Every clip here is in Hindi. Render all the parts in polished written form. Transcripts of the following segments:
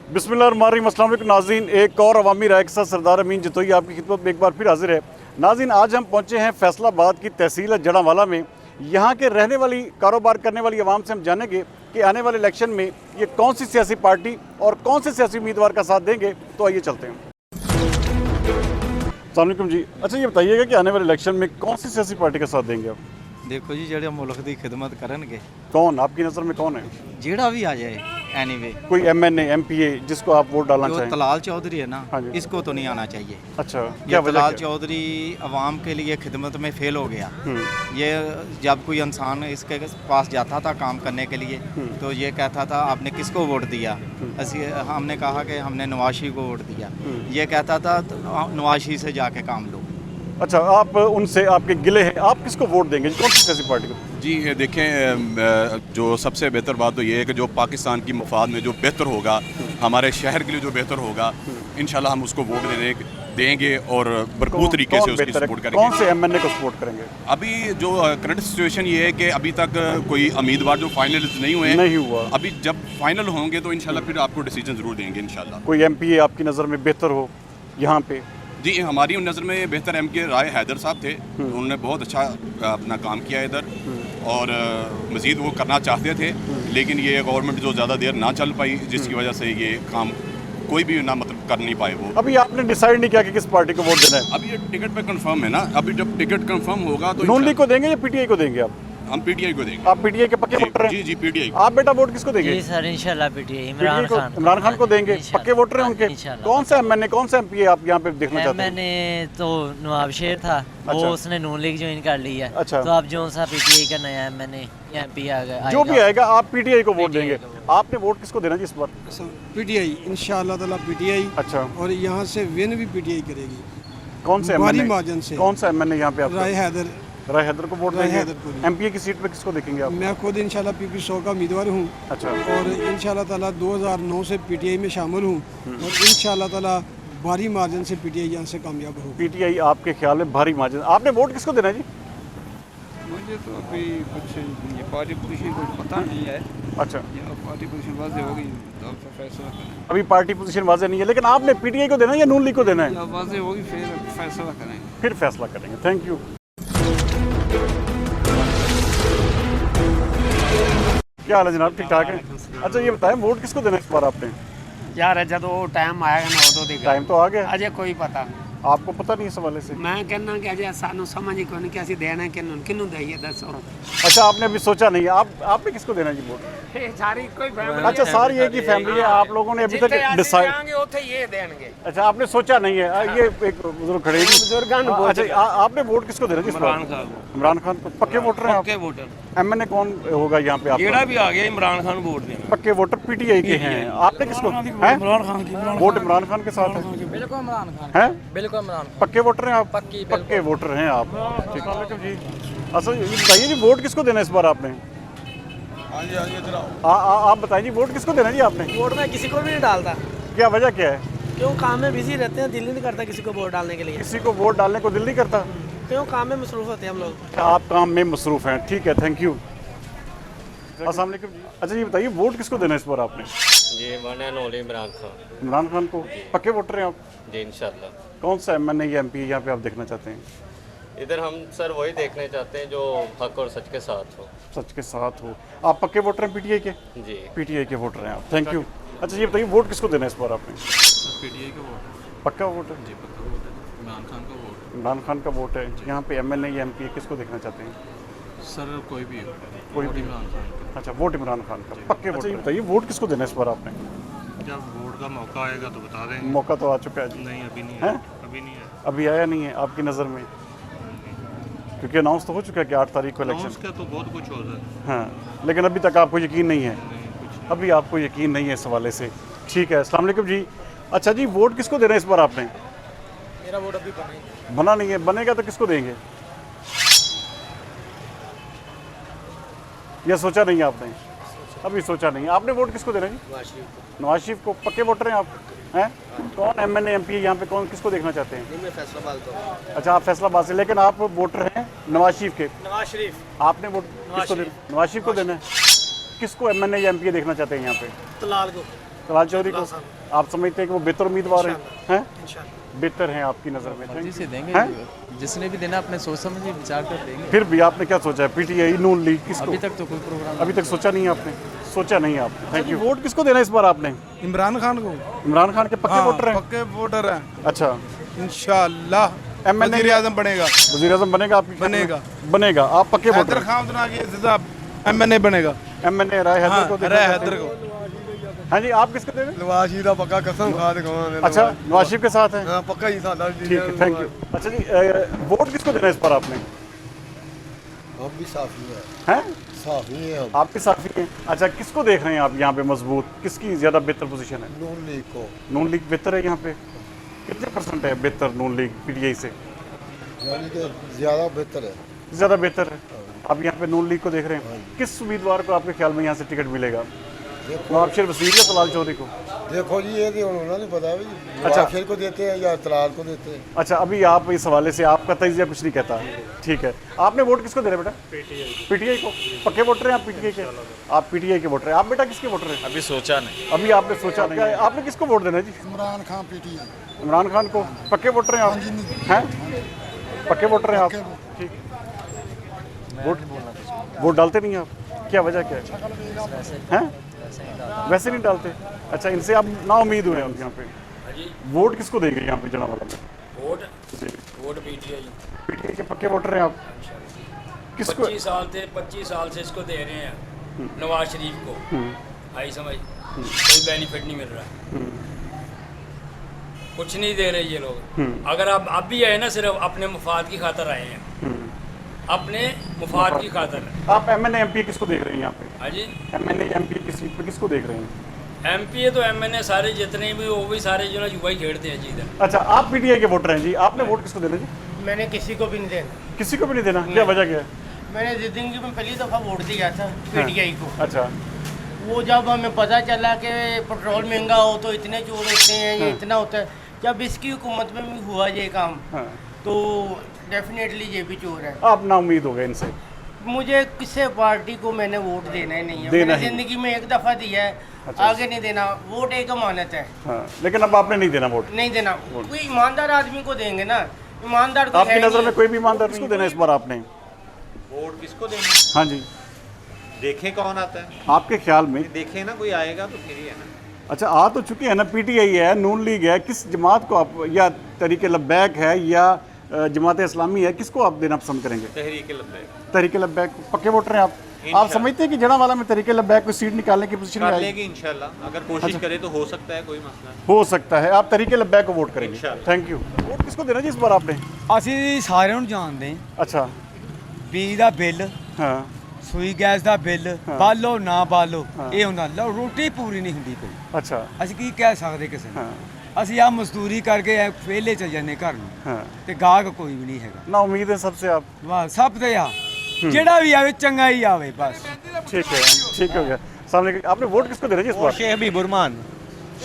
बिस्मिल्लाहिर्रहमानिर्रहीम। अस्सलाम वालेकुम नाज़रीन, एक और अवामी राय के साथ सरदार अमीन जतोई आपकी खिदमत में एक बार फिर हाजिर है। नाज़रीन, आज हम पहुँचे हैं फैसलाबाद की तहसील है जड़ांवाला में। यहाँ के रहने वाली, कारोबार करने वाली आवाम से हम जानेंगे कि आने वाले इलेक्शन में ये कौन सी सियासी पार्टी और कौन से सियासी उम्मीदवार का साथ देंगे। तो आइए चलते हैं। अस्सलाम वालेकुम जी। अच्छा, ये बताइएगा कि आने वाले इलेक्शन में कौन सी सियासी पार्टी का साथ देंगे आप? देखो जी, जेड़े मुल्क की खिदमत करनगे, कौन आपकी नज़र में कौन है? जेड़ा भी आ जाए एनीवे। कोई MNA MPA जिसको आप वोट डालना जो चाहें? तलाल चौधरी है ना, हाँ जी। इसको तो नहीं आना चाहिए। अच्छा, ये क्या वजह तलाल क्या? चौधरी अवाम के लिए खिदमत में फेल हो गया। ये जब कोई इंसान इसके पास जाता था काम करने के लिए तो ये कहता था आपने किसको वोट दिया। हमने कहा कि हमने नवाशी को वोट दिया। ये कहता था नवाशी से जाके काम लो। अच्छा, आप उनसे आपके गिले हैं, आप किसको वोट देंगे? कौन सी सियासी पार्टी को? जी देखें, जो सबसे बेहतर बात तो ये है कि जो पाकिस्तान की मफाद में जो बेहतर होगा, हमारे शहर के लिए जो बेहतर होगा, इंशाल्लाह हम उसको वोट देंगे और भरपूर तरीके से उसकी सपोर्ट करेंगे। कौन से MNA को सपोर्ट करेंगे? अभी जो करंट सिचुएशन ये है कि अभी तक कोई उम्मीदवार जो फाइनलिस्ट नहीं हुए हैं। नहीं हुआ। अभी जब फाइनल होंगे तो इंशाल्लाह फिर आपको डिसीजन ज़रूर देंगे इंशाल्लाह। कोई MPA आपकी नज़र में बेहतर हो यहाँ पे? जी, हमारी नज़र में बेहतर MK राय हैदर साहब थे। उन्होंने बहुत अच्छा अपना काम किया इधर और मज़ीद वो करना चाहते थे, लेकिन ये गवर्नमेंट जो ज़्यादा देर ना चल पाई, जिसकी वजह से ये काम कोई भी ना मतलब कर नहीं पाए वो। अभी आपने डिसाइड नहीं किया कि किस पार्टी को वोट देना है? अभी ये टिकट पे कंफर्म है ना। अभी जब टिकट कंफर्म होगा तो नून लीग को देंगे या PTI को देंगे आप? हम PTI को देंगे। आप PTI के पक्के वोटर हैं? जी जी, PTI को। आप बेटा वोट किसको देंगे? जी सर, इंशाल्लाह PTI इमरान को, खान। इमरान खान को देंगे। इंशाल्लाह। पक्के वोटर हैं उनके? इंशाल्लाह। कौन सा MNA कौन सा MPA आप यहाँ पे देखना चाहते हैं? मैंने तो नवाब शेर था, वो अच्छा। उसने नून लीग ज्वाइन कर ली है। अच्छा। तो अब जो सा PTI का नया MNA MP आ गया, जो भी आएगा आप PTI को वोट PTI देंगे। को। आपने वोट किसको देना जी इस बार? PTI इंशाअल्लाह ताला PTI। अच्छा, और यहाँ से विन भी PTI करेगी कौन से भारी MNA? मार्जिन से। कौन सा MNA यहाँ पे आप? राय हैदर। राय हैदर को वोट राय देंगे। हैदर को। MPA की सीट पे किसको देखेंगे आप? मैं खुद इंशाल्लाह PP 100 का उम्मीदवार हूँ अच्छा, और इंशाल्लाह ताला 2009 से PTI में शामिल हूँ और इंशाल्लाह ताला भारी मार्जिन से PTI यहाँ से कामयाब हो। PTI आपके ख्याल में भारी मार्जिन। आपने वोट किसको देना है जी? मुझे तो अभी कुछ ये पार्टी पोजीशन कुछ पता नहीं है। अच्छा, ये पार्टी पोजीशन वाजे होगी तो आपका फैसला करें। अभी पार्टी पोजीशन वाजे नहीं है, लेकिन आपने PTI को देना है या नून लीग को देना है? जब वाजे होगी फिर फैसला करेंगे। फिर फैसला करेंगे। Thank you. क्या हाल है जनाब? ठीक ठाक है। अच्छा, ये बताएं वोट किसको देना है इस बार आपने? यार जो टाइम आएगा ना उदों दी टाइम तो आ गया, अजे कोई पता आपको पता नहीं इस हवाले से? मैं कहना कि अजे सानू समझ ही कोई नहीं कि असं देना किन्नू दईए दसो। अच्छा, आपने अभी सोचा नहीं है। आपने किसको देना है जी वोट? सारी कोई फैमिली अच्छा, सारी एक ही फैमिली है। आप लोगों ने अभी तक डिसाइड? उथे ये देंगे। अच्छा, आपने सोचा नहीं है। ये एक बुजुर्ग खड़े हैं। बुजुर्गां नूं अच्छा, आपने वोट किसको देना है जी इस बार? इमरान खान को। पक्के वोटर हैं आप? पक्के वोटर MNA कौन होगा यहाँ पे? जेड़ा आप भी आ गया इमरान खान वोट देना। पक्के वोटर PTI के हैं। आपने किसको? इमरान खान की वोट इमरान खान के साथ है? बिल्कुल इमरान खान। हैं? बिल्कुल इमरान। पक्के वोटर हैं आप? पक्के वोटर हैं आप। ठीक है जी। अच्छा, ये बताइए जी वोट किसको देना है इस बार आपने? आप बताइए जी वोट किसको देना है जी आपने? वोट में किसी को भी नहीं डालता। क्या वजह क्या है? क्यों, काम में बिजी रहते हैं, दिल नहीं करता किसी को वोट डालने के लिए। किसी को वोट डालने को दिल नहीं करता? क्यों, काम में मसरूफ होते हैं हम लोग। आप काम में मसरूफ हैं। ठीक है, थैंक यू। अस्सलाम वालेकुम जी। अच्छा, ये बताइए वोट किसको देना है इस बार आपने? जी मैंने नोली इमरान खान। इमरान खान को। पक्के वोटर हैं आप? जी इंशाल्लाह। कौन सा MNA या MPA यहाँ पे आप देखना चाहते हैं? इधर हम सर वही देखने चाहते हैं जो हक और सच के साथ हो। सच के साथ हो। आप पक्के वोटर हैं PTI के? जी PTI के वोटर हैं आप। Thank you. अच्छा, ये बताइए वोट किसको देना है इस बार आपने? PTI का वोट। पक्का वोट है? जी पक्का वोट है। इमरान खान का वोट। इमरान खान का वोट है। यहाँ पे MNA या MPA किसको देखना चाहते हैं? सर कोई भी हो, कोई वोट भी। इमरान खान का। अच्छा, वोट इमरान खान का। पक्के वोट। अच्छा, बताइए वोट किसको देना है इस बार आपने? जब वोट का मौका आएगा तो बता देंगे। मौका तो आ चुका है जी। नहीं अभी नहीं है? अभी नहीं है। अभी आया नहीं है आपकी नज़र में? क्योंकि अनाउंस तो हो चुका है कि 8 तारीख को इलेक्शन। उसका तो बहुत कुछ हो सकता हाँ, लेकिन अभी तक आपको यकीन नहीं है? है। अभी आपको यकीन नहीं है इस हवाले से। ठीक है, अस्सलाम वालेकुम जी। अच्छा जी, वोट किसको देना है इस बार आपने? मेरा वोट अभी बना नहीं है। बनेगा तो किसको देंगे? या सोचा नहीं है आपने? अभी सोचा नहीं है। आपने वोट किसको देना है जी? नवाज शरीफ को। पक्के वोटर हैं आप? हैं? कौन MNA MPA यहाँ पे कौन किसको देखना चाहते हैं? मैं फैसलाबाद तो। अच्छा, आप फैसलाबाद से, लेकिन आप वोटर हैं नवाज शरीफ के। नवाज शरीफ। आपने वोट किसको देना? नवाज शरीफ को देना है। किसको MNA या MPA देखना चाहते हैं यहाँ पे? तलाल को। तलाल चौधरी को आप समझते हैं कि वो बेहतर उम्मीदवार हैं? बेहतर हैं आपकी नज़र में? से देंगे हैं? जिसने भी देना अपने सोच समझ विचार कर देंगे। फिर भी आपने क्या सोचा है? पीटीआई, नून लीग, किसको? अभी तक तो कोई प्रोग्राम अभी तक सोचा नहीं है आपने? सोचा नहीं है आपने। Thank you. वोट किसको देना है इस बार आपने? इमरान खान को। इमरान खान के पक्के वोटर हैं? पक्के वोटर हैं अच्छा, इंशाल्लाह। एमएनए वज़ीर आज़म बनेगा। वज़ीर आज़म बनेगा आपकी? बनेगा। बनेगा, आप पक्के वोटर हैं? खान एमएनए बनेगा। एमएनए राय हैदर को देखना चाहते हैं? को हाँ जी, आप किसको देंगे? नवाज शरीफ दा पक्का कसम खा दे अच्छा, नवाज शरीफ के साथ हैं? हां पक्का ही सादा। ठीक है, थैंक यू। अच्छा जी, वोट किसको देना है इस बार आपने? अब भी साफी है। हैं? साफी है। आपके साथी हैं? अच्छा, किसको देख रहे हैं आप यहाँ पे मजबूत? किसकी ज़्यादा बेहतर पोजीशन है? नून लीग को। नून लीग बेहतर है यहाँ पे? कितने परसेंट है बेहतर नून लीग पीटीआई से? यानी कि ज्यादा बेहतर है। ज़्यादा बेहतर है। आप यहाँ पे नून लीग को देख रहे हैं। किस उम्मीदवार को आपके ख्याल में यहाँ से टिकट मिलेगा? नवाब शरीफ वज़ीर या तलाल चौधरी को? देखो जी ये उन्होंने पता भी अच्छा। नवाज शरीफ को देते हैं या तलाल को देते हैं। अच्छा, अभी आप इस हवाले से आपका तजिया कुछ नहीं कहता। ठीक है, आपने वोट किसको दे रहे बेटा? पीटीआई को। पक्के वोटर हैं आप पीटीआई के? आप पीटीआई के वोटर हैं। आप बेटा किसके वोटर हैं? अभी सोचा नहीं। अभी आपने सोचा नहीं? आपने किसको वोट देना है जी? इमरान खान पीटीआई। इमरान खान को। पक्के वोटर हैं आप? हैं? पक्के वोटर हैं आप? ठीक है। वोट डालते नहीं हैं आप? क्या वजह क्या है? हैं? वैसे नहीं डालते? अच्छा, इनसे आप ना उम्मीद हुए हैं यहाँ पे? वोट किसको देंगे यहाँ पे जनावाला में? Vote PTI. पीटीआई के पक्के वोटर हैं आप? किसको? 25 साल से इसको दे रहे हैं नवाज शरीफ को। आई समझ, कोई बेनिफिट नहीं मिल रहा, कुछ नहीं दे रहे ये लोग। अगर आप भी आए ना, सिर्फ अपने मुफाद की खातर आए हैं, अपने मुफाद की खातर। आप एमएनए एमपी किसको देख रहे हैं यहाँ पे? हाँ जी, एमएनए एमपी की सीट पे किसको देख रहे हैं? एमपी तो एमएनए सारे जितने भी वो भी सारे जो ना युवा ही खेलते हैं जी इधर। अच्छा, आप पीटीआई के वोटर हैं जी। आपने वोट किसको देना जी? मैंने किसी को भी नहीं देना। किसी को भी नहीं देना? क्या वजह क्या है? मैंने जिंदगी में पहली दफ़ा वोट दिया था पीटीआई को। अच्छा, वो जब हमें पता चला कि पेट्रोल महंगा हो तो इतने चोर होते हैं, ये इतना होता है, जब इसकी हुकूमत में भी हुआ ये काम, हाँ। तो डेफिनेटली ये भी चोर है। आप ना उम्मीद हो गए इनसे? मुझे किसी पार्टी को मैंने वोट देना ही नहीं है। देना मैंने ही जिंदगी में एक दफ़ा दिया है, अच्छा। आगे नहीं देना। वोट एक अमानत है, हाँ, लेकिन अब आपने नहीं देना वोट? नहीं देना। कोई ईमानदार आदमी को देंगे ना, ईमानदार कोई आपकी है नज़र नहीं। में कोई भी ईमानदार नहीं? किसको देना इस बार आपने? वोट किसको देना? हाँ जी, देखें कौन आता है, आपके ख्याल में? देखें ना, कोई आएगा तो फिर ही है ना। अच्छा, आ तो चुके हैं ना, पीटीआई है, नून लीग है, किस जमात को आप, या तहरीक लब्बैक है या जमात इस्लामी है, किसको आप देना पसंद करेंगे? तहरीक लब्बैक। तहरीक लब्बैक पक्के वोटर हैं आप? आप समझते हैं कि जनावाला में तहरीक लब्बैक को सीट निकालने की पोजीशन में कर आएगी? लेगी इंशाल्लाह, अगर कोशिश करे तो हो सकता है, कोई मसला नहीं। हो सकता है। आप तहरीक लब्बैक को वोट करेंगे? इंशाल्लाह। Thank you. वोट किसको देना जी इस बार आपने? ਅਸੀਂ ਸਾਰਿਆਂ ਨੂੰ ਜਾਣਦੇ ਹਾਂ। अच्छा, ਬਿਜਲੀ ਦਾ ਬਿੱਲ, हाँ, ਸੂਈ ਗੈਸ ਦਾ ਬਿੱਲ, ਬਾਲੋ ਨਾ ਬਾਲੋ, ਹਾਂ। ਇਹ ਹੁੰਦਾ ਲਓ ਰੋਟੀ ਪੂਰੀ ਨਹੀਂ ਹੁੰਦੀ ਕੋਈ। अच्छा, ਅਸੀਂ ਕੀ ਕਹਿ ਸਕਦੇ ਕਿਸੇ ਨੂੰ? हाँ, ਅਸੀਂ ਆ ਮਜ਼ਦੂਰੀ ਕਰਕੇ ਵਿਹਲੇ ਚਲ ਜਾਂਦੇ ਘਰ ਨੂੰ, हाँ। ਤੇ ਗਾਹਕ ਕੋਈ ਵੀ ਨਹੀਂ ਹੈਗਾ। ना उम्मीद है सबसे आप? ਵਾਹ ਸਭ ਤੇ ਆ, ਜਿਹੜਾ ਵੀ ਆਵੇ ਚੰਗਾ ਹੀ ਆਵੇ ਬਸ। ठीक है, ठीक हो गया। सामने आपने वोट किसको देना जी इस बार? शेख हबीबुर रहमान,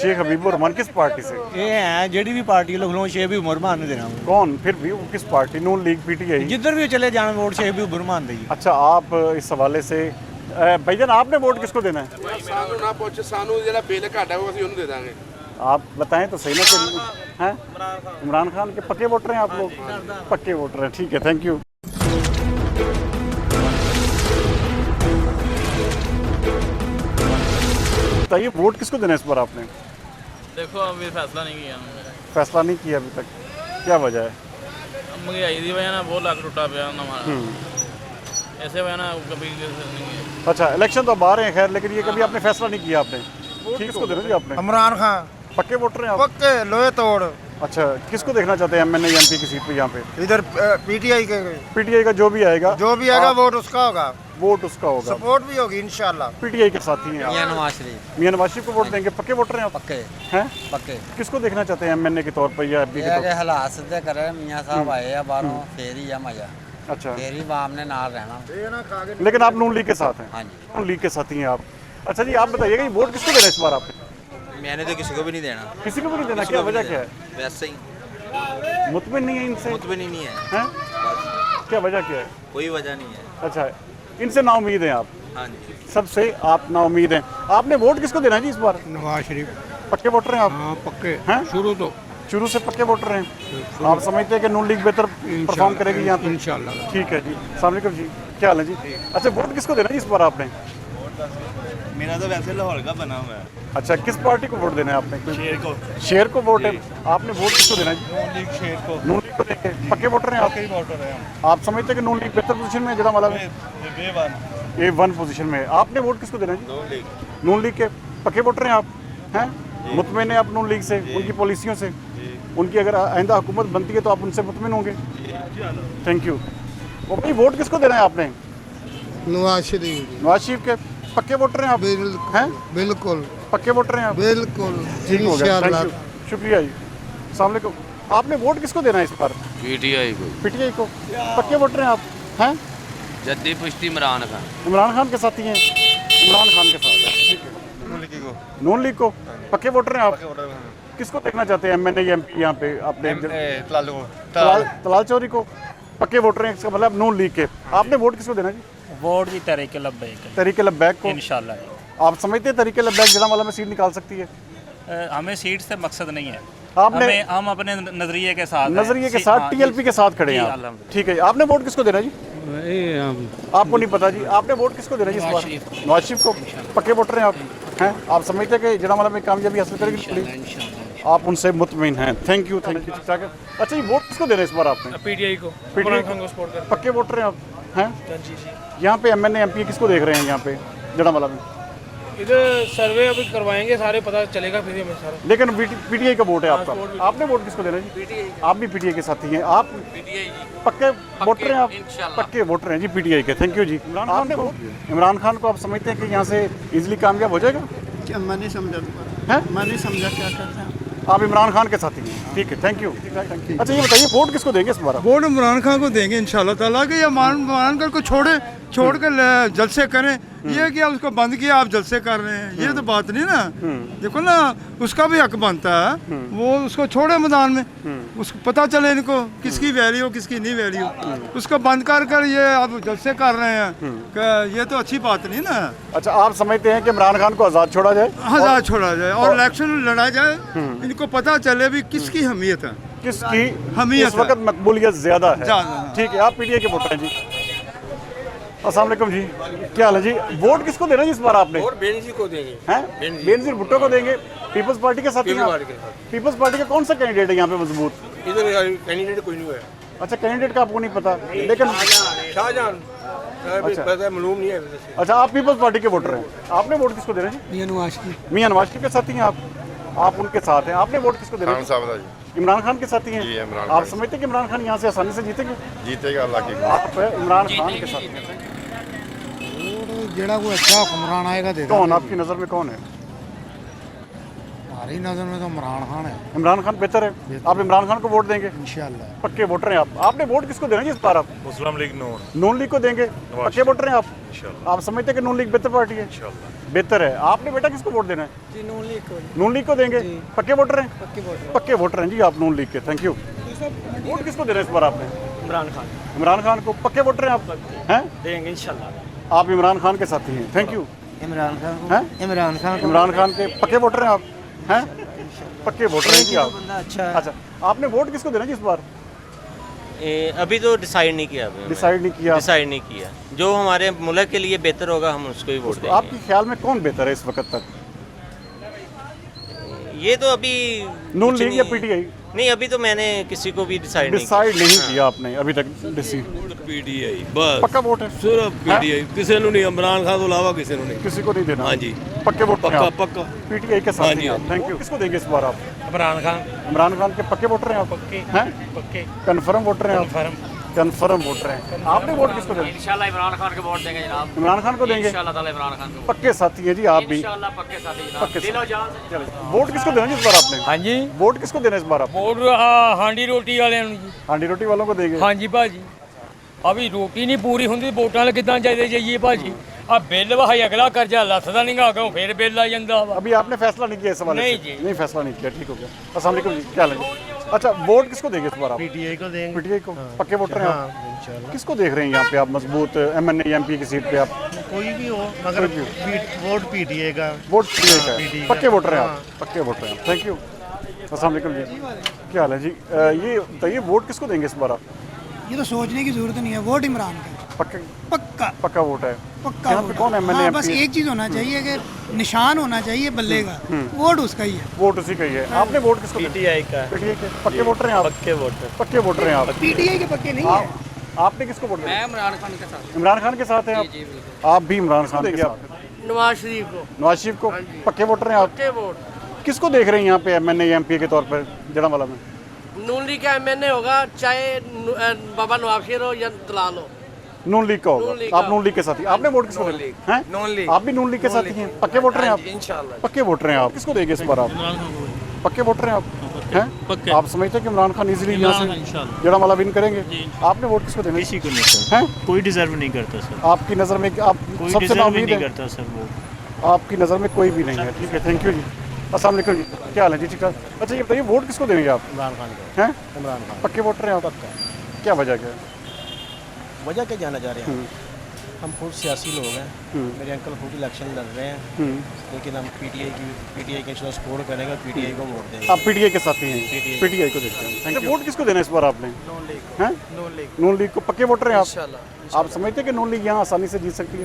शेख हबीबुर रहमान किस पार्टी से? ये है जेडी भी पार्टी लोग शेख हबीबुर रहमान ने देना। कौन? फिर भी वो किस पार्टी? नून लीग, पीटीआई? जिधर भी चले जाना वोट शेख हबीबुर रहमान देगी। अच्छा, आप इस हवाले से भाईजान आपने वोट किसको देना है? ਸਾਨੂੰ ਨਾ ਪੁੱਛ, ਸਾਨੂੰ ਜਿਹੜਾ ਬਿੱਲ ਘਟਾ ਉਹ ਅਸੀਂ ਉਹਨੂੰ ਦੇ ਦਾਂਗੇ। आप बताएं तो सही ना कि हैं? इमरान खान के पक्के वोटर हैं आप लोग? पक्के वोटर हैं, ठीक है, थैंक यू। बताइए, वोट किसको देना है इस बार आपने? देखो अभी फैसला नहीं किया हमने। फैसला नहीं किया अभी तक? क्या वजह है? महंगाई की वजह ना बहुत लाख टूटा पिया हमारा, ऐसे वजह ना कभी नहीं है। अच्छा, इलेक्शन तो अब आ रहे हैं खैर, लेकिन ये कभी आपने फैसला नहीं किया आपने? ठीक, किसको देना जी आपने? इमरान खान पक्के वोटर हैं आप? पक्के लोहे तोड़। अच्छा, किसको देखना चाहते हैं एमएनए एमपी की सीट पे यहाँ पे? इधर पीटीआई के पीटीआई का जो भी आएगा, जो भी आएगा वोट उसका होगा, वोट उसका होगा। सपोर्ट भी होगी इंशाल्लाह। पीटीआई के साथी हैं आप? नवाज शरीफ। मियां नवाज शरीफ को वोट देंगे? पक्के वोटर हैं आप? पक्के हैं? पक्के। किसको देखना चाहते हैं एमएनए के तौर पर या एमपी के तौर पर? हालात सिद्धे करे मियाँ साहब आए हैं बाहरों, फिर ही है मजा, अच्छा, फिर ही आवाम ने नाल रहना। लेकिन आप नून लीग के साथ हैं? हाँ जी। नून लीग के साथी हैं आप। अच्छा जी, आप बताइएगा, ये वोट किसको देना है इस बार आपने? मैंने तो किसी को भी नहीं देना। किसी को भी नहीं देना? क्या वजह क्या है? वैसे ही मुतमिन नहीं है इनसे? मुतमिन नहीं है, हैं? क्या वजह क्या है? कोई वजह नहीं है। अच्छा, इनसे ना उम्मीद है आप? हाँ जी। सबसे आप नाउमीद हैं। आपने वोट किसको देना है जी इस बार? नवाज शरीफ। पक्के वोटर हैं आप? हाँ पक्के हैं? शुरू से पक्के वोटर हैं। आप समझते हैं कि नून लीग बेहतर परफॉर्म करेगी यहाँ पे? इंशाल्लाह। ठीक है जी। अस्सलाम वालेकुम जी, क्या हाल है जी? अच्छा, वोट किसको देना है इस बार आपने? मेरा तो वैसे लाहौर का बना हुआ है। अच्छा, किस पार्टी को वोट देना है आपने? शेर को। शेर को वोट है। आपने वोट किसको देना है जी? नून लीग शेर को। नून लीग को देंगे। पक्के वोटर हैं आप? वोटर है आप समझते हैं कि नून लीग बेहतर पोजीशन में है जड़ा वाला में? A1 पोजीशन में है। आपने वोट किसको देना है जी? नून लीग। नून लीग के पक्के वोटर हैं आप? हैं? मुतमिन हैं आप नून लीग से, उनकी पॉलिसियों से? उनकी अगर आइंदा हुकूमत बनती है तो आप उनसे मुतमिन होंगे? Thank you. वो भाई वोट किसको देना है आपने? नवाज शरीफ। नवाज शरीफ के पक्के वोटर हैं आप? हैं? बिल्कुल पक्के वोटर हैं आप? बिल्कुल ठीक हो गया, थैंक यू, शुक्रिया जी। अस्सलाम वालेकुम। आपने वोट किसको देना है इस बार? पीटीआई को। पीटीआई को। पक्के वोटर हैं आप? हैं? जद्दी पुश्ती इमरान खान। इमरान खान के साथी हैं? इमरान खान के साथ है, ठीक है। नून लीग को पक्के वोटर हैं आप? किसको देखना चाहते हैं MNA MP यहाँ पे अपने? तलाल चौरी को पक्के वोटर हैं, इसका मतलब नून लीग के। आपने वोट किसको देना जी? वोट जी तरीके लब्बैक तरीके लब्बैक को। इंशाल्लाह। आप समझते हैं तरीके लब्बैक जड़ावाला में सीट निकाल सकती है? हमें सीट से मकसद नहीं है। आपने हम अपने नजरिए के साथ TLP के साथ खड़े हैं आप। ठीक है जी। आपने वोट किसको देना जी? आपको नहीं पता जी? आपने वोट किसको देना जी इस बार? नवाज शरीफ को। पक्के वोटर हैं आप? हैं? आप समझते हैं कि जड़ावाला में कामयाबी हासिल करेगी? आप उनसे मुतमिन हैं। Thank you, thank you. अच्छा, ये वोट किसको देना है इस बार आपने? पीटीआई को। पीटीआई को। पक्के वोटर हैं आप? हैं? यहाँ पे MNA MP किसको देख रहे हैं यहाँ पे जड़ावाला में? इधर सर्वे अभी करवाएंगे, सारे पता चलेगा फिर हमें सारा। लेकिन PTI का वोट है आपका। आपने वोट किसको देना जी? आप भी PTI के साथी हैं? आप पक्के वोटर हैं आप? पक्के वोटर हैं जी PTI के। थैंक यू जी। इमरान खान को आप समझते हैं कि यहाँ से इजीली कामयाब हो जाएगा? क्या मैं नहीं समझा हैं? मैं नहीं समझा क्या करते हैं आप इमरान खान के साथी हैं, ठीक है, थैंक यू। अच्छा, ये बताइए वोट किसको देंगे इस बार? वोट इमरान खान को देंगे इंशाल्लाह ताला कि इमरान खान को छोड़ कर जलसे करें। ये कि आप उसको बंद किया, आप जलसे कर रहे हैं, ये तो बात नहीं ना। देखो ना, उसका भी हक बनता है, वो उसको छोड़े मैदान में, उसको पता चले इनको किसकी वैल्यू किसकी नहीं वैल्यू। उसको बंद कर ये आप जलसे कर रहे हैं, ये तो अच्छी बात नहीं ना। अच्छा, आप समझते हैं कि इमरान खान को आज़ाद छोड़ा जाए? आज़ाद छोड़ा जाए और इलेक्शन लड़ा जाए, इनको पता चले भी किसकी हमीयत है, किसकी हमीयत इस वक्त मकबूलियत ज़्यादा है। ज़्यादा। ठीक है, आप PTI के वोटर हैं जी। अस्सलाम वालेकुम जी, क्या हाल है जी? वोट किसको देना जी इस बार आपने? और बेनजीर को देंगे। हैं? बेनजीर भुट्टो को देंगे। पीपल्स पार्टी के साथ हैं आप? पीपल्स पार्टी का कौन सा कैंडिडेट है यहाँ पे मजबूत? इधर कैंडिडेट कोई नहीं है। अच्छा, कैंडिडेट का आपको नहीं पता, लेकिन शाहजहां पता मालूम नहीं है। अच्छा, आप पीपल्स पार्टी के वोटर हैं। आपने वोट किसको देना जी? मियां नवाज शरीफ के साथी हैं आप उनके साथ हैं। आपने वोट किसको देना? इमरान खान के साथी हैं। आप समझते हैं कि इमरान खान यहाँ से आसानी से जीतेगा? अल्लाह की। आप इमरान खान के साथ हैं। जेड़ा कोई अच्छा हुक्मरान आएगा दे। कौन आपकी नज़र में कौन है? हमारी नज़र में तो इमरान खान है। इमरान खान बेहतर है। आप इमरान खान को वोट देंगे? इंशाल्लाह। पक्के वोटर हैं आप। आपने वोट किसको देना जी इस बार? आप मुस्लिम लीग नून लीग को देंगे? पक्के वोटर हैं आप? आप समझते हैं कि नून लीग बेहतर पार्टी है? बेहतर है। आपने बेटा किसको वोट देना है? जी नून लीग को देंगे? पक्के वोटर हैं? पक्के वोटर हैं जी आप नून लीग के। Thank you. वोट किसको देना है इस बार आपने? इमरान खान को। पक्के वोटर हैं आप? हैं? देंगे इंशाल्लाह। आप इमरान खान के साथी हैं। Thank you. इमरान खान हैं? इमरान खान के पक्के वोटर हैं आप? हैं? पक्के वोटर हैं जी आप। अच्छा, आपने वोट किसको देना जी इस बार? अभी तो डिसाइड नहीं किया। डिसाइड नहीं किया। जो हमारे मुल्क के लिए बेहतर होगा हम उसको ही वोट देंगे। आपके ख्याल में कौन बेहतर है इस वक्त तक? ये तो अभी नून लीग या PTI? नहीं, अभी तो मैंने किसी को भी डिसाइड नहीं किया आपने अभी तक? PTI बस पक्का वोट है सिर्फ PTI, किसी ने नहीं, इमरान खान के अलावा किसी ने नहीं, किसी को नहीं देना। हाँ जी, पक्के वोट पक्का PTI के साथ हैं। Thank you. किसको देंगे इस बार आप? इमरान खान के पक्के वोटर हैं आप? पक्के कन्फर्म वोटर हैं आप? कन्फर्म वोटर हैं। आपने वोट किसको देना? इंशाल्लाह इमरान खान को वोट देंगे जनाब। इमरान खान को देंगे? इंशाल्लाह ताला इमरान खान को। पक्के साथी हैं जी आप भी? इंशाल्लाह पक्के साथी जनाब। पक्के दिलो जान से। चलिए, वोट किसको देना जी इस बार आपने? हाँ जी, वोट किसको देना इस बार आप? वोट हांडी रोटी वाले जी। हांडी रोटी वालों को देंगे? हाँ जी भाजी, अभी रोटी नहीं पूरी होंगी वोटां ले किदां जाइए जाइए भाजी। अब बिल वहाई अगला कर्जा लथदा नहीं गा के फिर बिल आ जांदा। अभी आपने फैसला नहीं किया इस सवाल? नहीं जी, नहीं फैसला नहीं किया। ठीक हो गया। अस्सलाम वालेकुम जी, क्या हाल है? अच्छा, वोट किसको देंगे इस बार आप? PTI को देंगे। PTI को। पक्के वोटर हैं आप? किसको देख रहे हैं यहाँ पे आप मजबूत MNA MP की सीट पे आप? कोई भी हो कोई मगर भी वोट पीटीए का वोट PTA का है। PTA पक्के वोटर हैं आप, पक्के वोटर हैं। Thank you. अस्सलाम वालेकुम जी, क्या हाल है जी? ये बताइए वोट किसको देंगे इस बार आप? ये तो सोचने की जरूरत नहीं है, वोट इमरान का पक्का पक्का पक्का वोट है। पक्का यहाँ पे वोट। कौन MNA हाँ, बस MP? एक चीज़ होना चाहिए कि निशान होना चाहिए बल्ले का, वोट उसका ही है। वोट उसी का ही है। आपने वोट किसको दिया? पीटीआई का PTA के पक्के वोटर हैं आप? पक्के वोटर पक्के वोटर हैं आप? पीटीआई के पक्के नहीं है। आपने किसको वोट दिया? मैं इमरान खान के साथ। इमरान खान के साथ हैं आप? आप भी इमरान खान के साथ? नवाज शरीफ को नवाज शरीफ को पक्के वोटर हैं आप? पक्के वोट। किसको देख रहे हैं यहाँ पे MNA या MP के तौर पर जड़ावाला में? नून लीग का MNA होगा, चाहे बाबा नवाब शेर हो या दलाल हो। नून लीग का नून लीग होगा। आप का। नून लीग के साथी। आपने वोट किसको दिया हैं? नून लीग। आप भी नून लीग के साथी हैं? पक्के वोटर हैं आप? इंशाल्लाह। पक्के वोटर हैं आप? किसको देंगे इस बार आप? पक्के वोटर हैं आप? हैं? आप समझते हैं कि इमरान खान इजीली यहाँ से जड़ावाला विन करेंगे? आपने वोट किसको देना? किसी को नहीं सर, हैं? कोई डिजर्व नहीं करता सर, आपकी नज़र में आप कोई सबसे डिजर्व नाउमीद नहीं है? करता सर वो। आपकी नज़र में कोई भी नहीं है। ठीक है, थैंक यू जी। अस्सलाम वालेकुम जी, क्या हाल है जी? ठीक है। अच्छा ये बताइए वोट किसको देंगे आप? इमरान खान का। हैं? इमरान खान। पक्के वोटर हैं आप? क्या वजह क्या है? वजह क्या जाना चाह रहे हैं? हम खुद सियासी लोग हैं, मेरे अंकल खुद इलेक्शन लड़ रहे हैं, लेकिन हम पीटीआई के सपोर्ट करेंगे, पीटीआई को वोट देंगे। आप PTA के साथी हैं? PTA को देखते हैं। Thank you. वोट किसको देना है इस बार आपने? हैं? नून लीग को पक्के वोटर हैं आप? आप समझते हैं कि नून लीग यहाँ आसानी से जीत सकती है?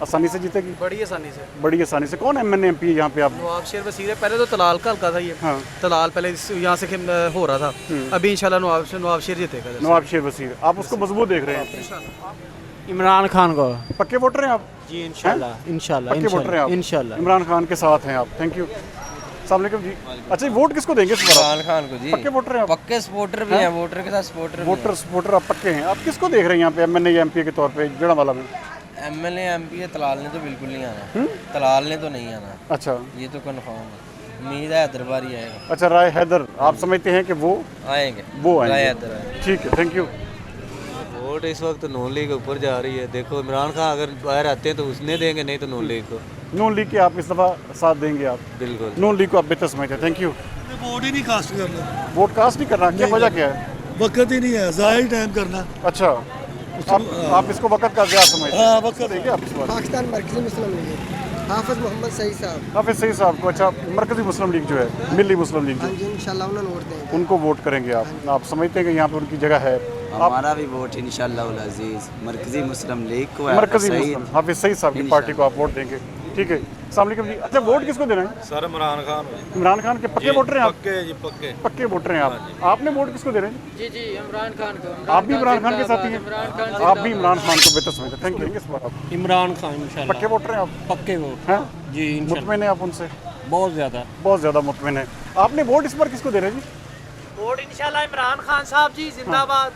आसानी से जीतेगी? बड़ी आसानी से। बड़ी आसानी से। कौन MNA MP है यहाँ पे आप? नवाब शेर वसीर है। पहले तो तलाल का हल्का था ये। हाँ। तलाल पहले यहाँ से हो रहा था। अभी इंशाल्लाह नवाब शेर जीतेगा। नवाब शेर वसीर। आप उसको मजबूत देख रहे हैं? इमरान खान को। पक्के वोटर हैं आप? जी इंशाल्लाह इंशाल्लाह पक्के वोटर हैं आप? इंशाल्लाह। इमरान खान के साथ हैं आप। Thank you. अस्सलाम वालेकुम जी। अच्छा वोट किसको देंगे इस बार? इमरान खान को जी। पक्के वोटर हैं आप? पक्के सपोर्टर भी हैं, वोटर के साथ सपोर्टर वोटर सपोर्टर आप पक्के हैं। आप किसको देख रहे हैं यहाँ पे MNA या MP के तौर पे जड़ावाला में? MNA MP तलाल ने तो बिल्कुल नहीं आना। तलाल ने तो नहीं आना, अच्छा ये तो कन्फर्म है। उम्मीद है हैदराबाद ही आएगा। अच्छा, राय हैदर आप समझते हैं कि वो आएंगे, वो राय आएंगे? हैदर आएंगे। ठीक है, थैंक यू। वोट इस वक्त नून लीग ऊपर जा रही है। देखो इमरान खान अगर बाहर आते हैं तो उसने देंगे, नहीं तो नून लीग को। नून लीग के आप इस दफ़ा साथ देंगे आप? बिल्कुल। नून लीग को आप बेहतर समझते हैं। Thank you. वोट ही नहीं कास्ट करना, वोट कास्ट नहीं करना, क्या वजह क्या है? वक्त ही नहीं है, ज़ाहिर टाइम करना। अच्छा, आप इसको वक्त का ज़्यादा समझते हैं? हाँ, वक्त देंगे आप इस बार? पाकिस्तान मरकज़ी मुस्लिम लीग हाफिज़ मोहम्मद सईद साहब। हाफिज़ सईद साहब को। अच्छा, मरकज़ी मुस्लिम लीग जो है, मिली मुस्लिम लीग जो, इंशाल्लाह उन्हें वोट देंगे। उनको वोट करेंगे आप समझते हैं कि यहाँ पे उनकी जगह है? हमारा भी वोट इंशाल्लाह उल अजीज मरकजी मुस्लिम लीग को है। मरकज़ी मुस्लिम हाफिज़ सईद साहब की पार्टी को आप वोट देंगे। ठीक है, अस्सलाम वालेकुम जी। अच्छा वोट किसको देना है? सर इमरान खान। इमरान खान के पक्के वोटर हैं आप? पक्के जी पक्के। पक्के वोटर हैं आप? आपने वोट किसको दे रहे हैं? जी जी इमरान खान को। आप भी इमरान खान के साथी हैं? आप भी इमरान खान को बेहतर समझते हैं। Thank you. इस बार आप इमरान खान इंशाल्लाह। पक्के वोटर हैं आप? पक्के वोट हैं? जी मुतमिन है आप उनसे? बहुत ज़्यादा। बहुत ज़्यादा मुतमिन है। आपने वोट इस बार किसको दे रहे हैं जी? वोट इंशाल्लाह इमरान खान साहब जी जिंदाबाद।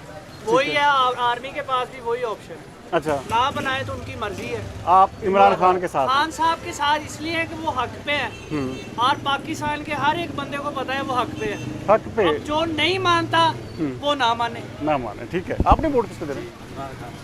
वही है, आर्मी के पास भी वही ऑप्शन। अच्छा, ना बनाए तो उनकी मर्जी है। आप इमरान खान के साथ? खान साहब के साथ इसलिए है कि वो हक पे है और पाकिस्तान के हर एक बंदे को पता है वो हक पे है। हक पे? अब जो नहीं मानता वो ना माने। ना माने, ठीक है। आपने वोट किसको दे रहे हैं?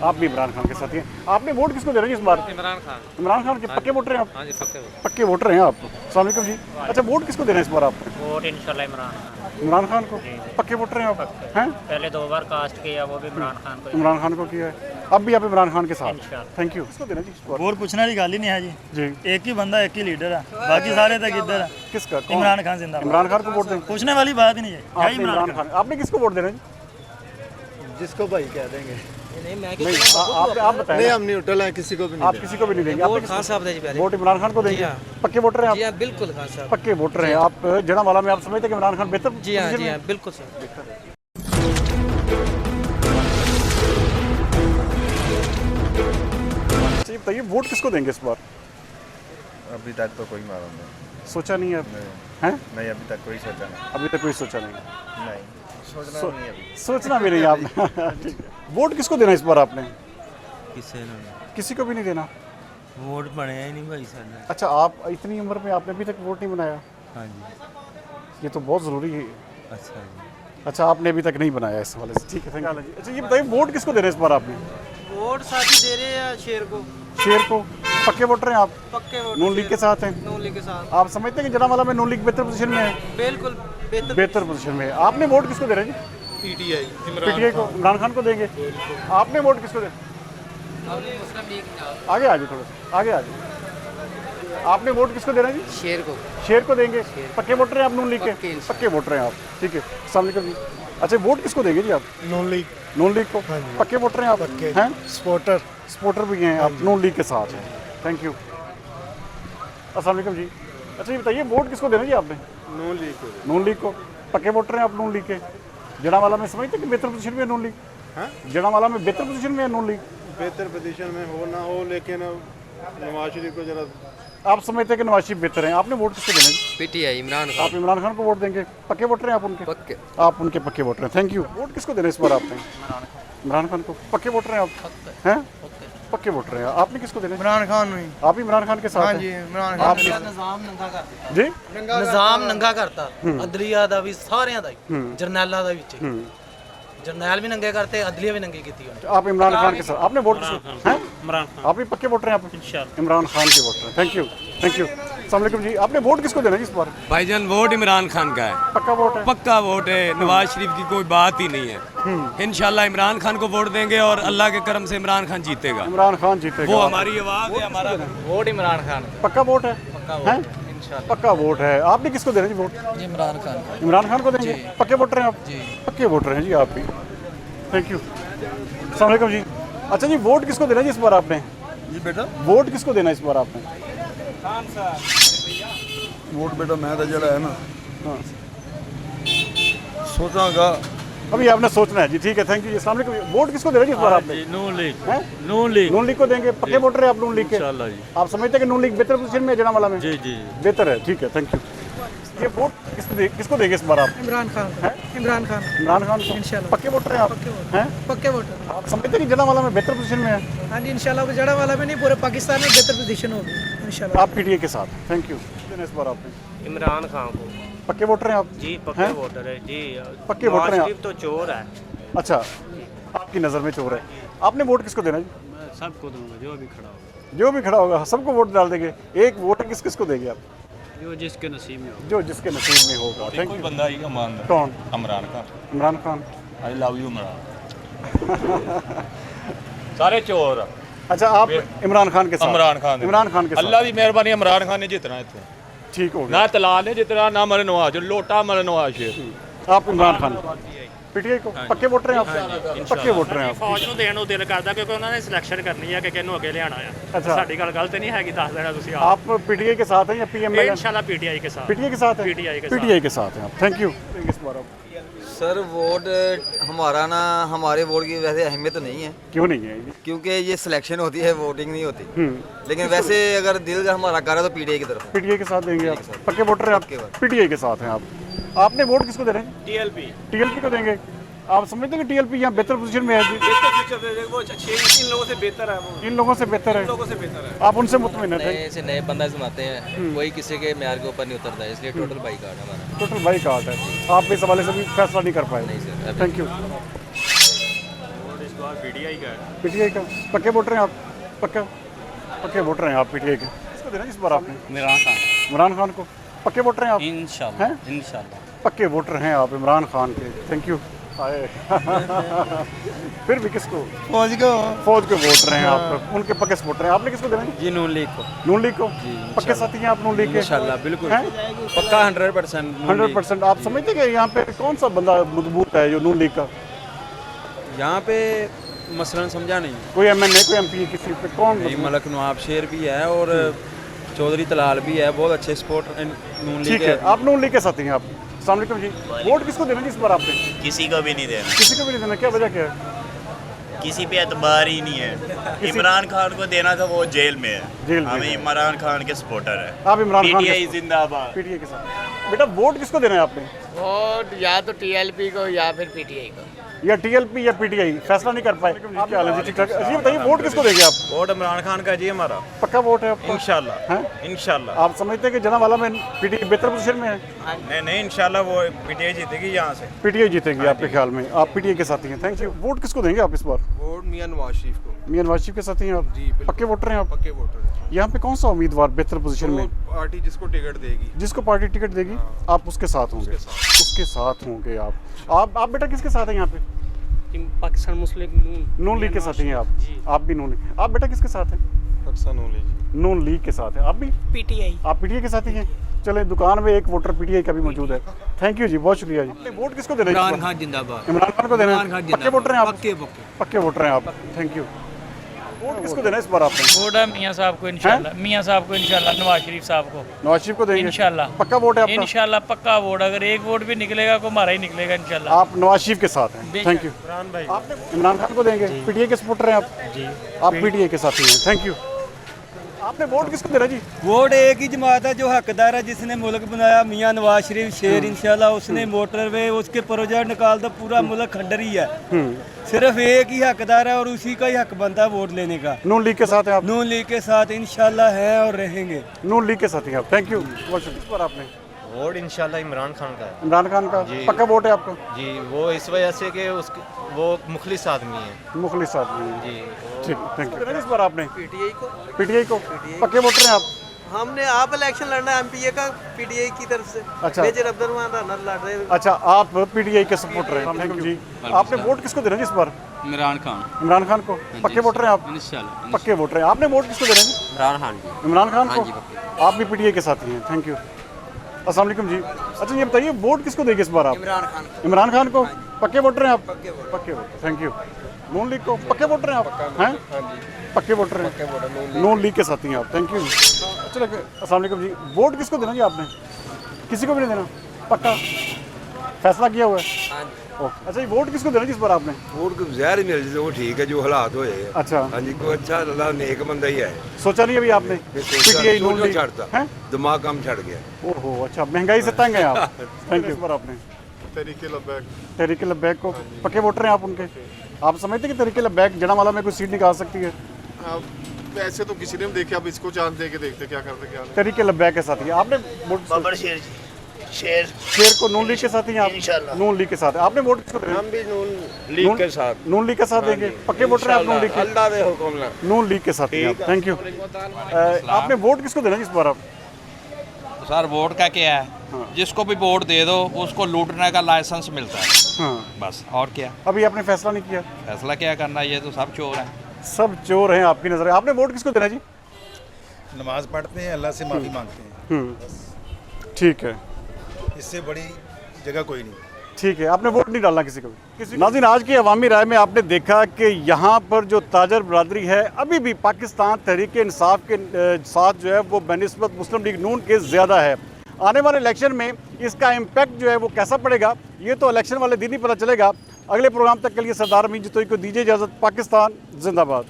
आप भी इमरान खान के साथी हैं। आपने वोट किसको दे रहे हैं इस बार? इमरान खान। इमरान खान के पक्के वोटर हैं आप? हाँ जी पक्के। पक्के वोटर हैं आप। अस्सलाम वालेकुम जी। अच्छा वोट किसको दे रहे हैं इस बार आप? वोट इंशाल्लाह इमरान खान। इमरान खान को? पक्के वोटर हैं आप? हैं? पहले 2 बार कास्ट किया, वो भी इमरान खान को। इमरान खान को किया है, अब भी आप इमरान खान के साथ? Thank you. किसको देना जी इस बार? वोट पूछने वाली गाली नहीं है जी। जी, एक ही बंदा, एक ही लीडर है, बाकी सारे तक इधर है। किसका? इमरान खान जिंदाबाद। इमरान खान को वोट देंगे? पूछने वाली बात ही नहीं है। आपने इमरान खान। आपने किसको वोट देना है? जिसको भाई कह देंगे। नहीं, आप बताएं। नहीं हम न्यूट्रल हैं, किसी को भी नहीं। आप किसी को भी नहीं देंगे? वोट खान साहब दे जी पहले। वोट इमरान खान को देंगे? पक्के वोटर हैं आप? बिल्कुल खान साहब। पक्के वोटर हैं आप? जड़ावाला में आप समझते हैं कि इमरान खान बेहतर? जी हाँ बिल्कुल सर। अच्छा, बताइए वोट किसको देंगे इस बार? अभी तक तो कोई मालूम नहीं। सोचा नहीं है आपने? हैं? नहीं अभी तक कोई सोचा नहीं। अभी तक कोई सोचा नहीं? नहीं सोचना नहीं अभी। सोचना भी नहीं आपने। ठीक है। वोट किसको देना इस बार आपने? किसे किसी को भी नहीं देना? वोट बनाया ही नहीं भाई सर ने। अच्छा, आप इतनी उम्र में आपने अभी तक वोट नहीं बनाया? हाँ जी। ये तो बहुत ज़रूरी है। अच्छा जी। अच्छा, आपने अभी तक नहीं बनाया इस वाले से। ठीक है, थैंक यू। अच्छा ये बताइए वोट किसको दे रहे हैं इस बार आपने? वोट साथी दे रहे हैं शेर को। शेर को? पक्के वोटर हैं आप? पक्के वोट नून लीग के साथ हैं? नून लीग के साथ। आप समझते हैं कि जड़ावाला में नून लीग बेहतर पोजीशन में है? बिल्कुल बेहतर पोजीशन में है। आपने वोट किसको दे रहे हैं जी? पीटीआई PTA को? इमरान खान को देंगे? आपने वोट किसको दे? आगे आ जाओ, थोड़ा सा आगे आ जाओ। आपने वोट किसको देना है जी? शेर को। शेर को देंगे। पक्के वोटर हैं आप नून लीग के? पक्के वोटर हैं आप, ठीक है। अस्सलाम वालेकुम जी। अच्छा, वोट किसको देंगे जी आप? नून लीग। नून लीग को? पक्के वोटर हैं आप? हैं? सपोर्टर। सपोर्टर भी हैं आप, नून लीग के साथ हैं। Thank you. अस्सलाम वालेकुम जी। अच्छा ये बताइए, वोट किसको देना जी आपने? नून लीग को। नून लीग को। पक्के वोटर हैं आप नून लीग के? जड़ावाला में समझते कि बेहतर पोजीशन में है नून लीग? जड़ावाला में बेहतर पोजीशन में है नून लीग? बेहतर पोजीशन में हो ना हो, लेकिन नवाज शरीफ को जरा आप समझते हैं कि नवाज शरीफ बेहतर हैं, आपने वोट किसको देना है? पीटीआई इमरान खान। आप इमरान खान को वोट देंगे? पक्के वोटर हैं आप उनके? पक्के। आप उनके पक्के वोटर हैं, थैंक यू। वोट किसको देना है इस बार आपने? इमरान खान को। पक्के वोटर हैं आप? हैं? पक्के वोटर हैं। आपने किसको देना है? इमरान खान में। आप इमरान खान के साथ हैं? इमरान आप निज़ाम नंगा करता जी? निज़ाम नंगा करता अदलिया दा भी सारियां दा ही जरनैलां दा विच जरनैल भी नंगे करते अदलिया भी नंगी कीती उन्हें। आप इमरान खान के साथ, आपने वोट किसको? हैं? इमरान खान। आप भी पक्के वोटर हैं आप? इंशाल्लाह इमरान खान के वोटर हैं, थैंक यू थैंक यू। अस्सलाम वालेकुम जी। आपने वोट किसको देना है इस बार? भाईजान वोट इमरान खान का है, पक्का वोट है? पक्का वोट है। नवाज शरीफ की कोई बात ही नहीं है। इंशाल्लाह इमरान खान को वोट देंगे और अल्लाह के करम से इमरान खान जीतेगा। इमरान खान जीतेगा। वो हमारी आवाज़ है, हमारा वोट इमरान खान। पक्का वोट है? हैं? पक्का वोट है। आपने किसको देना जी वोट? इमरान खान। इमरान खान को देंगे? पक्के वोटर हैं आप? पक्के वोटर हैं जी आप भी, थैंक यू। अस्सलाम वालेकुम जी। अच्छा जी, वोट किसको देना जी इस बार आपने? जी बेटा, वोट किसको देना इस बार आपने? वोट बेटा मैं तो जरा है ना हाँ, सोचागा। अभी आपने सोचना है जी, ठीक है, थैंक यू जी। अस्सलाम वालेकुम। वोट किसको देना जी इस बार आपने? नून लीग। हैं? नून लीग। नून लीग को देंगे? पक्के वोटर हैं आप नून लीग के? इंशाल्लाह जी। आप समझते हैं कि नून लीग बेहतर पोजीशन में है जनावाला में? जी जी। बेहतर है, ठीक है, थैंक यू। ये वोट किसको देंगे इस बार आप? इमरान खान। हैं? इमरान खान। इमरान खान को? इंशाल्लाह। पक्के वोटर हैं आप? हैं? पक्के वोटर। आप समझते हैं कि जनावाला में बेहतर पोजीशन में है? हाँ जी, इंशाल्लाह जड़ा वाला में नहीं पूरे पाकिस्तान में बेहतर पोजीशन होगी इंशाल्लाह। आप पीटीए के साथ, थैंक यू। देना इस बार आपने? इमरान खान को। पक्के वोटर हैं आप? जी हैं? पक्के वोटर है जी। पक्के वोटर हैं आप? तो चोर है। अच्छा, आपकी नज़र में चोर है। आपने वोट किसको देना जी? सबको दूंगा, जो भी खड़ा होगा, जो भी खड़ा होगा सबको वोट डाल देंगे। एक वोट किसको देंगे आप? जो जिसके नसीब में हो। जो जिसके नसीब में होगा, थैंक यू। बंदा ही ईमान कौन? Imran Khan. Imran Khan. I love you Imran. सारे चोर। अच्छा, आप इमरान खान के साथ? इमरान खान। इमरान खान के साथ। अल्लाह की मेहरबानी, इमरान खान ने जितना इतने ठीक हो ना गया। तलाल ने जितना, ना मर नवाज लोटा मर नवाज शेर। आप इमरान खान पीटीआई को? पक्के वोटर हैं आप? पक्के वोटर हैं आप? ਫੌਜ ਨੂੰ ਦੇਣ ਨੂੰ ਦਿਲ ਕਰਦਾ ਕਿਉਂਕਿ ਉਹਨਾਂ ਨੇ ਸਿਲੈਕਸ਼ਨ ਕਰਨੀ ਹੈ ਕਿ ਕਿਹਨੂੰ ਅੱਗੇ ਲਿਆਣਾ ਆ। अच्छा, ਸਾਡੀ ਗੱਲ ਗਲਤ ਨਹੀਂ ਹੈਗੀ, ਦੱਸ ਦੇਣਾ ਤੁਸੀਂ आप पीटीआई के साथ हैं या पीएमएल? इंशाल्लाह पीटीआई के साथ। पीटीआई के साथ हैं? पीटीआई के साथ। पीटीआई के साथ हैं आप, थैंक यू। इस बार आप सर वोट हमारा ना, हमारे वोट की वैसे अहमियत नहीं है क्यों नहीं है ये? क्योंकि ये सिलेक्शन होती है, वोटिंग नहीं होती। लेकिन वैसे अगर दिल हमारा करे तो पीटीआई की तरफ। पीटीआई के साथ देंगे आप? पक्के वोटर हैं आप? पीटीआई के साथ हैं आप। आपने वोट किसको दे रहे हैं? टीएलपी। टीएलपी को देंगे? आप समझते हैं कि टीएलपी यहाँ बेहतर पोजीशन में है जी? वो इन लोगों से बेहतर है, वो इन लोगों से बेहतर है? लोगों से बेहतर है। आप उनसे मुतमिन हैं? ऐसे नए बंदा सुनाते हैं, कोई किसी के म्यार के ऊपर नहीं उतरता है, इसलिए टोटल बाइकआउट हमारा। टोटल बाई कार्ड है। आप इस हवाले से भी फैसला नहीं कर पाए? नहीं सर। Thank you. इस बार पीटीआई का है। पीटीआई का? पक्के वोटर हैं आप? पक्का पक्के वोटर हैं आप पीटीआई के? किसको देना इस बार आपने? इमरान खान। इमरान खान को? पक्के वोटर हैं आप? इंशाल्लाह हैं? इंशाल्लाह। पक्के वोटर हैं आप इमरान खान के, थैंक यू। आए फिर भी किसको? फौज को। फौज के वोटर हैं आप, उनके पक्के सपोर्टर हैं। आपने किसको देना है? जी नून लीग को। नून लीग को? पक्के साथी हैं आप नून लीग के? इंशाल्लाह बिल्कुल हैं? पक्का 100%। 100%। आप समझते हैं कि यहाँ पे कौन सा बंदा मजबूत है जो नून लीग का? यहाँ पे मसलन समझा नहीं, कोई एमएनए, कोई एमपी, किसी पे कौन मजबूत? मलक नवाब शेर भी है और चौधरी तलाल भी है, बहुत अच्छे स्पोर्ट नून लीग ठीक है, आप नून लीग के साथी हैं आप। अस्सलाम वालेकुम जी। वोट किसको देना जी इस बार आपने? किसी को भी नहीं देना, किसी को भी नहीं देना, क्या वजह क्या है? किसी पे एतबार ही नहीं है। इमरान खान को देना था, वो जेल में है। जेल में हमें है। इमरान खान के सपोर्टर है। आप इमरान खान पीटीआई के? जिंदाबाद। पीटीआई के साथ। बेटा वोट किसको देना है आपने? वोट या तो टीएलपी को या फिर पीटीआई को। या टीएलपी या पीटीआई? फैसला नहीं कर पाए? आप क्या हाल है जी? ठीक ठाक। ये बताइए वोट किसको देंगे आप? वोट इमरान खान का जी हमारा। पक्का वोट है आपका? इंशाल्लाह हैं? इंशाल्लाह। आप समझते हैं कि जनावाला में पीटीआई बेहतर पोजीशन में है? नहीं इंशाल्लाह वो पीटीआई जीतेगी यहाँ से। पीटीआई जीतेगी आपके ख्याल में? आप पीटीआई के साथी हैं, थैंक यू। वोट किसको देंगे आप इस बार? वोट मियां नवाज शरीफ को। मियां नवाज शरीफ के साथी हैं आप? जी, पक्के वोटर हैं आप? पक्के वोटर हैं। यहाँ पे कौन सा उम्मीदवार बेहतर पोजीशन में? पार्टी जिसको टिकट देगी, जिसको पार्टी टिकट देगी आप उसके साथ होंगे? उसके साथ होंगे आप। बेटा किसके साथ हैं यहाँ पे? पाकिस्तान मुस्लिम नून लीग के साथ ही हैं आप भी नून लीग। आप बेटा किसके साथ हैं? पाकिस्तान नून लीग। नून लीग के साथ हैं। आप भी पीटीआई। आप पीटीआई के साथ ही हैं? चले, दुकान में एक वोटर पीटीआई का भी मौजूद है। थैंक यू जी, बहुत शुक्रिया जी। अपने वोट किसको देना है? इमरान खान जिंदाबाद। इमरान खान को देना है। पक्के वोटर हैं आप? पक्के वोटर हैं आप। Thank you. वोट किसको देना है इस बार आपने? वोट है मियाँ साहब को इंशाल्लाह, मियाँ साहब को इंशाल्लाह, नवाज शरीफ साहब को। नवाज शरीफ को देंगे इंशाल्लाह। पक्का वोट है आपका? इंशाल्लाह पक्का वोट, अगर एक वोट भी निकलेगा को हमारा ही निकलेगा इंशाल्लाह। आप नवाज शरीफ के साथ हैं। Thank you. आपने इमरान खान को देंगे? पीटीआई के सपोर्टर हैं आप? जी, आप पीटीआई के साथ ही हैं। Thank you. आपने वोट किसको देना जी? वोट एक ही जमात है जो हकदार है, जिसने मुल्क बनाया, मियाँ नवाज शरीफ शेर इंशाल्लाह। उसने मोटरवे, उसके प्रोजेक्ट निकाल दो, पूरा मुल्क खंडर ही है। सिर्फ एक ही हकदार है और उसी का ही हक बनता है वोट लेने का। नून लीग के साथ हैं आप? नून लीग के साथ इंशाल्लाह है और रहेंगे। नून लीग के साथ ही आप। Thank you. बहुत शुक्रिया। इस बार आपने वोट इंशाल्लाह इमरान खान का है। इमरान खान का पक्का वोट है आपका? जी, वो इस वजह से कि उसके वो मुखलिस आदमी है। मुखलिस आदमी है। जी, ठीक, थैंक यू। इस बार आपने पीटीआई को। पीटीआई को पक्के वोटर हैं आप? हमने आप इलेक्शन लड़ना है एमपीए का पीटीआई की तरफ से। अच्छा। मेजर अब्दुलरहमान रनर लड़ रहे हैं। अच्छा, आप पीटीआई के सपोर्टर हैं। थैंक यू जी। आपने वोट किसको देना है इस बार? इमरान खान। इमरान खान को पक्के वोटर हैं आप? इंशाल्लाह। पक्के वोटर हैं। आपने वोट किसको देना है? इमरान खान जी। इमरान खान को। आप भी पीटीआई के साथ ही हैं। Thank you. अस्सलाम वालेकुम जी। अच्छा, ये बताइए वोट किसको देंगे इस बार आप? इमरान खान को। पक्के वोटर हैं आप? पक्के voter. Thank you. Noon league को पक्के वोटर हैं आप? हैं? पक्के वोटर हैं। नून लीग के साथ ही हैं आप। Thank you. अच्छा, अस्सलाम वालेकुम जी। वोट किसको देना जी आपने? किसी को भी नहीं देना? पक्का फैसला किया हुआ है? अच्छा, ये वोट किसको देना जी इस बार आपने? वोट को जहर मिल जाए वो ठीक है, जो हालात हो जाए। अच्छा, हाँ जी, कोई अच्छा अल्लाह नेक बंदा ही है। सोचा नहीं अभी आपने? पीटीआई नून लीग हैं? दिमाग कम छड़ गया। ओहो, अच्छा, महंगाई से तंग है आप। Thank you. इस बार आपने तहरीक लब्बैक को पक्के वोटर हैं आप उनके? आप समझते हैं कि तहरीक लब्बैक जड़ावाला में कोई सीट निकाल सकती है? वैसे तो किसी ने देखा, अब इसको चांस दे के देखते क्या करते क्या। तहरीक लब्बैक के साथ ही आपने वोट? शेर को नून लीग के साथ ही आप? नून लीग के साथ आपने वोट किसको देना? हम भी नून लीग के साथ। नून लीग के साथ देंगे? पक्के वोटर हैं आप नून लीग के? अल्लाह दे हुक्म। नून लीग के साथ ही आप। Thank you. आपने वोट किसको देना जी इस बार आप? सर वोट का क्या है, जिसको भी वोट दे दो उसको लूटने का लाइसेंस मिलता है। हाँ, बस और क्या। अभी आपने फैसला नहीं किया? फैसला क्या करना, ये तो सब चोर हैं। सब चोर हैं आपकी नज़र। आपने वोट किसको देना जी? नमाज पढ़ते हैं, अल्लाह से माफ़ी मांगते हैं। ठीक है, इससे बड़ी जगह कोई नहीं। ठीक है। आपने वोट नहीं डालना किसी को भी? नाज़रीन, आज की अवामी राय में आपने देखा कि यहाँ पर जो ताजर बरादरी है अभी भी पाकिस्तान तहरीक इंसाफ के साथ जो है वो बनिस्बत मुस्लिम लीग नून के ज़्यादा है। आने वाले इलेक्शन में इसका इम्पैक्ट जो है वो कैसा पड़ेगा ये तो इलेक्शन वाले दिन ही पता चलेगा। अगले प्रोग्राम तक के लिए सरदार अमीन जतोई को दीजिए इजाज़त। पाकिस्तान जिंदाबाद।